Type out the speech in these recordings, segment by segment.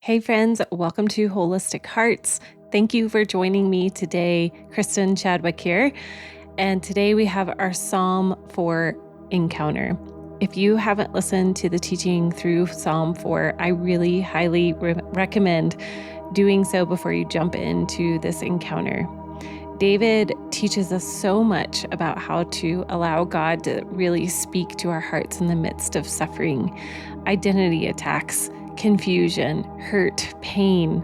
Hey friends, welcome to Holistic Hearts. Thank you for joining me today, Kristin Chadwick here. And today we have our Psalm 4 encounter. If you haven't listened to the teaching through Psalm 4, I really highly recommend doing so before you jump into this encounter. David teaches us so much about how to allow God to really speak to our hearts in the midst of suffering, identity attacks, confusion, hurt, pain.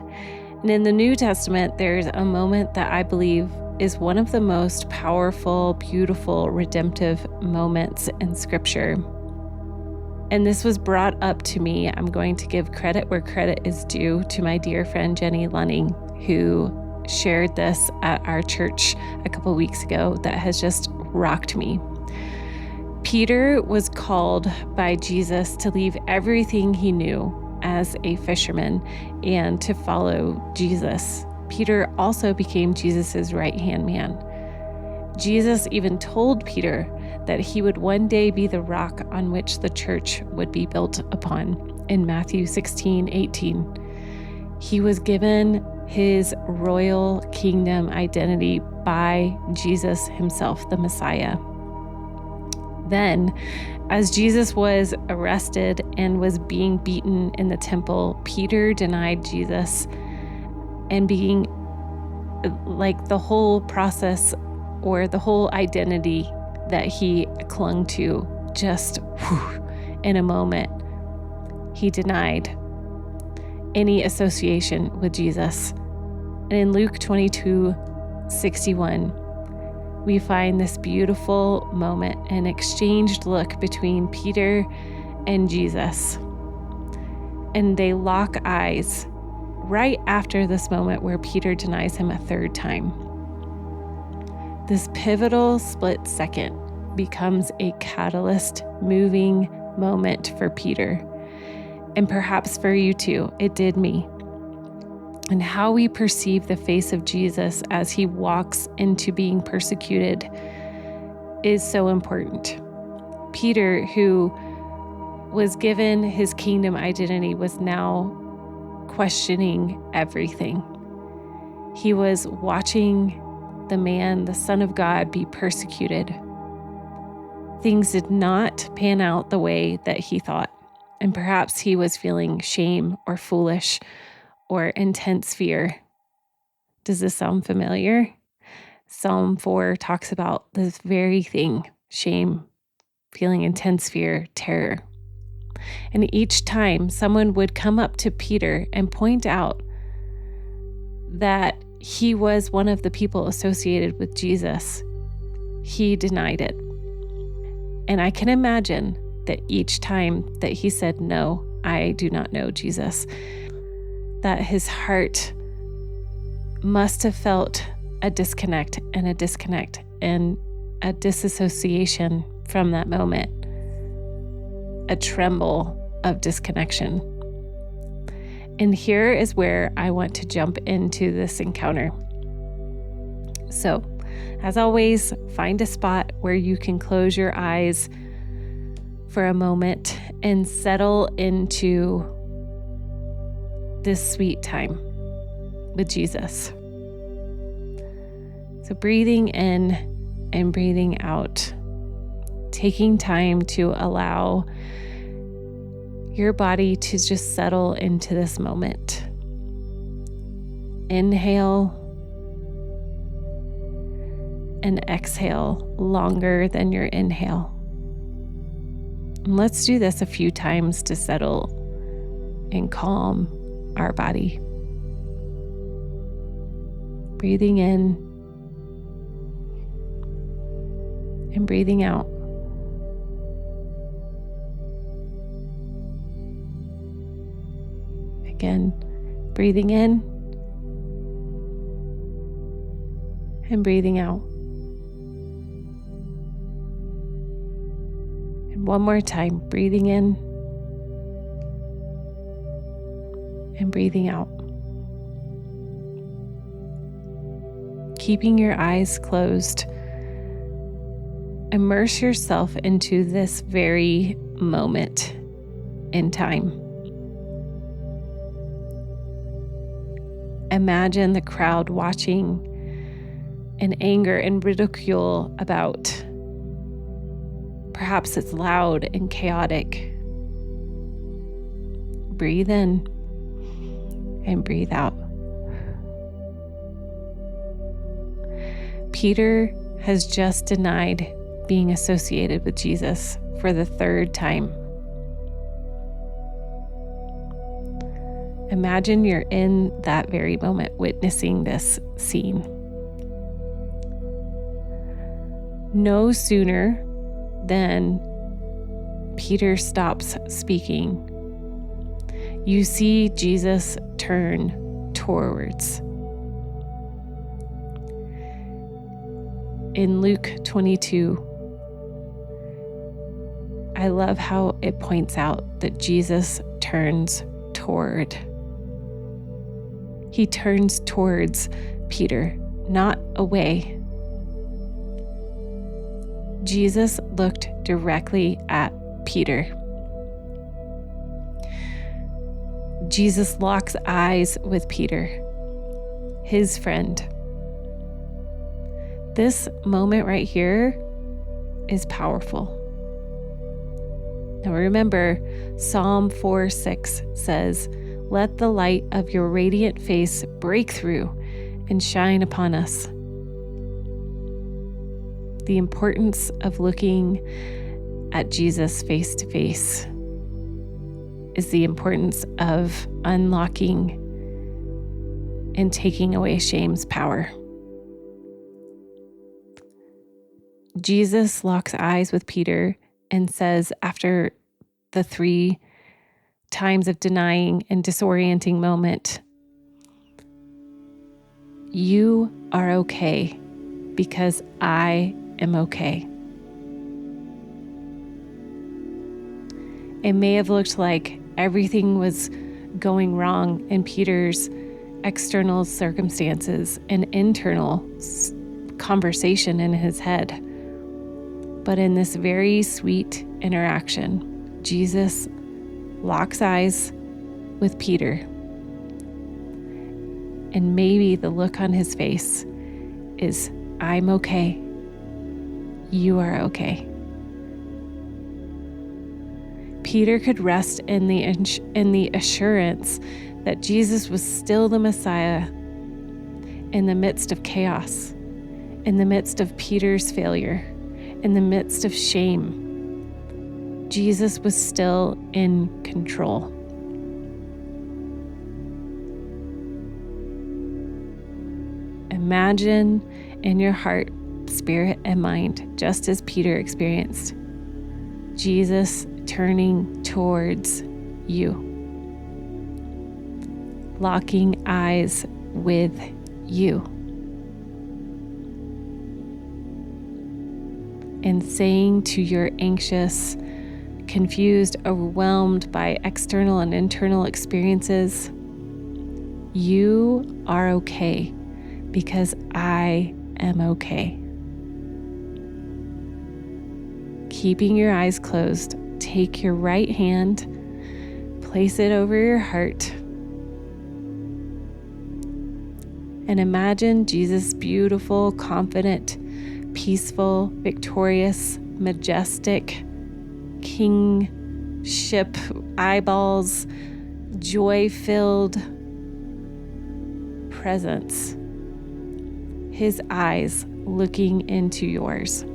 And in the New Testament, there's a moment that I believe is one of the most powerful, beautiful, redemptive moments in Scripture. And this was brought up to me. I'm going to give credit where credit is due to my dear friend Jenny Lunning, who shared this at our church a couple weeks ago that has just rocked me. Peter was called by Jesus to leave everything he knew as a fisherman and to follow Jesus. Peter also became Jesus's right-hand man. Jesus even told Peter that he would one day be the rock on which the church would be built upon in Matthew 16:18. He was given his royal kingdom identity by Jesus himself, the Messiah. Then, as Jesus was arrested and was being beaten in the temple, Peter denied Jesus, and being like the whole process or the whole identity that he clung to just in a moment, he denied any association with Jesus. And in Luke 22:61, we find this beautiful moment, an exchanged look between Peter and Jesus. And they lock eyes right after this moment where Peter denies him a third time. This pivotal split second becomes a catalyst, moving moment for Peter. And perhaps for you too, it did me. And how we perceive the face of Jesus as he walks into being persecuted is so important. Peter, who was given his kingdom identity, was now questioning everything. He was watching the man, the Son of God, be persecuted. Things did not pan out the way that he thought, and perhaps he was feeling shame or foolish or intense fear. Does this sound familiar? Psalm 4 talks about this very thing: shame, feeling intense fear, terror. And each time someone would come up to Peter and point out that he was one of the people associated with Jesus, he denied it. And I can imagine that each time that he said, "No, I do not know Jesus," that his heart must have felt a disconnect and a disassociation from that moment, a tremble of disconnection. And here is where I want to jump into this encounter. So, as always, find a spot where you can close your eyes for a moment and settle into this sweet time with Jesus. So breathing in and breathing out, taking time to allow your body to just settle into this moment. Inhale and exhale longer than your inhale. And let's do this a few times to settle and calm our body. Breathing in and breathing out. Again, breathing in and breathing out. And one more time, breathing in and breathing out. Keeping your eyes closed, immerse yourself into this very moment in time. Imagine the crowd watching in anger and ridicule about. Perhaps it's loud and chaotic. Breathe in and breathe out. Peter has just denied being associated with Jesus for the third time. Imagine you're in that very moment witnessing this scene. No sooner than Peter stops speaking, you see Jesus turn towards. In Luke 22, I love how it points out that Jesus turns toward. He turns towards Peter, not away. Jesus looked directly at Peter. Jesus locks eyes with Peter, his friend. This moment right here is powerful. Now remember, Psalm 4:6 says, "Let the light of your radiant face break through and shine upon us." The importance of looking at Jesus face to face is the importance of unlocking and taking away shame's power. Jesus locks eyes with Peter and says, after the 3 times of denying and disorienting moment, "You are okay because I am okay." It may have looked like everything was going wrong in Peter's external circumstances and internal conversation in his head. But in this very sweet interaction, Jesus locks eyes with Peter. And maybe the look on his face is, "I'm okay. You are okay." Peter could rest in the assurance that Jesus was still the Messiah in the midst of chaos, in the midst of Peter's failure, in the midst of shame. Jesus was still in control. Imagine in your heart, spirit, and mind, just as Peter experienced, Jesus turning towards you, locking eyes with you, and saying to your anxious, confused, overwhelmed by external and internal experiences, "You are okay because I am okay." Keeping your eyes closed, take your right hand, place it over your heart, and imagine Jesus' beautiful, confident, peaceful, victorious, majestic, kingship, eyeballs, joy-filled presence. His eyes looking into yours.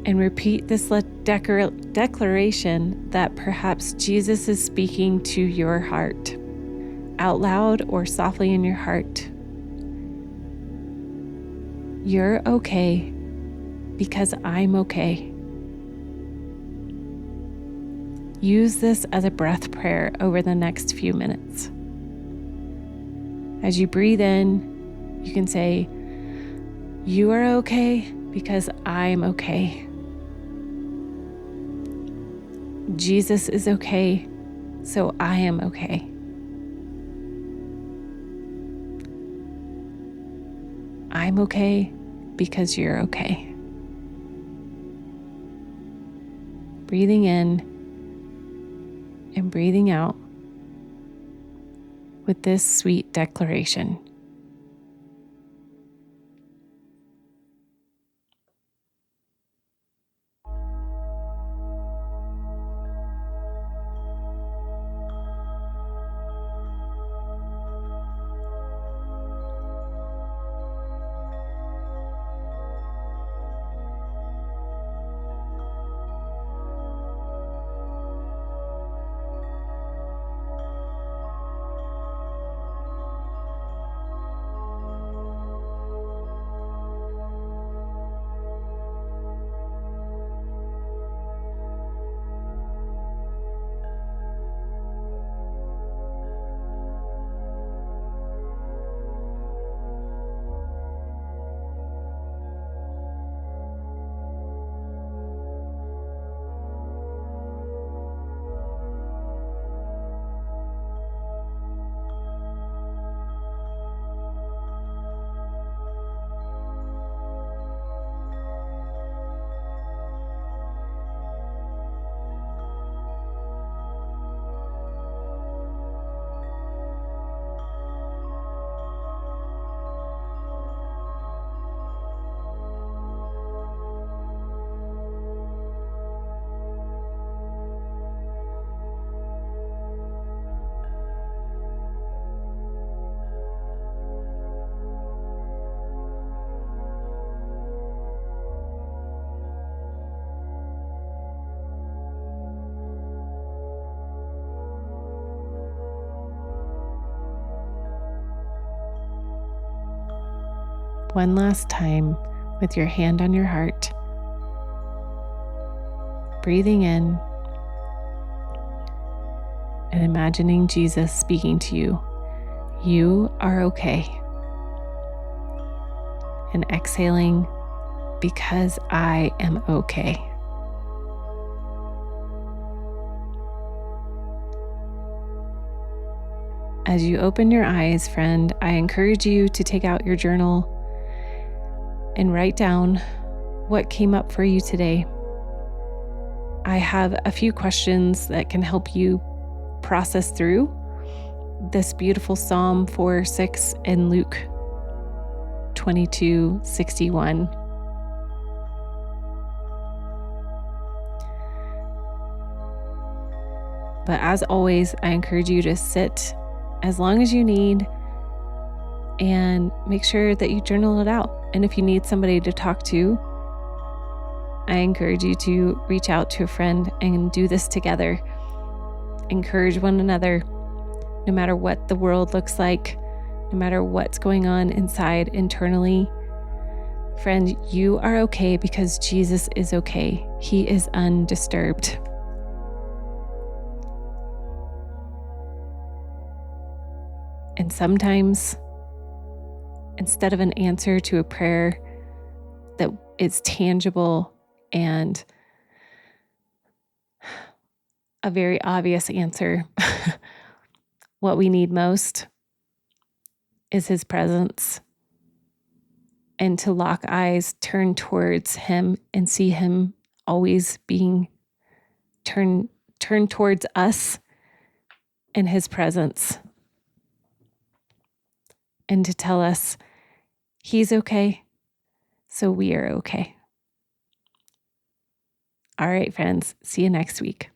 And repeat this declaration that perhaps Jesus is speaking to your heart, out loud or softly in your heart. "You're okay because I'm okay." Use this as a breath prayer over the next few minutes. As you breathe in, you can say, "You are okay because I'm okay." Jesus is okay, so I am okay. I'm okay because you're okay. Breathing in and breathing out with this sweet declaration. one last time with your hand on your heart, breathing in and imagining Jesus speaking to you. You are okay. And exhaling, because I am okay. As you open your eyes, friend, I encourage you to take out your journal and write down what came up for you today. I have a few questions that can help you process through this beautiful Psalm 4:6 and Luke 22:61. But as always, I encourage you to sit as long as you need and make sure that you journal it out. And if you need somebody to talk to, I encourage you to reach out to a friend and do this together. Encourage one another, no matter what the world looks like, no matter what's going on inside internally. Friend, you are okay because Jesus is okay. He is undisturbed. And sometimes, instead of an answer to a prayer that is tangible and a very obvious answer, what we need most is His presence, and to lock eyes, turn towards Him and see Him always being turned towards us in His presence, and to tell us He's okay, so we are okay. All right, friends, see you next week.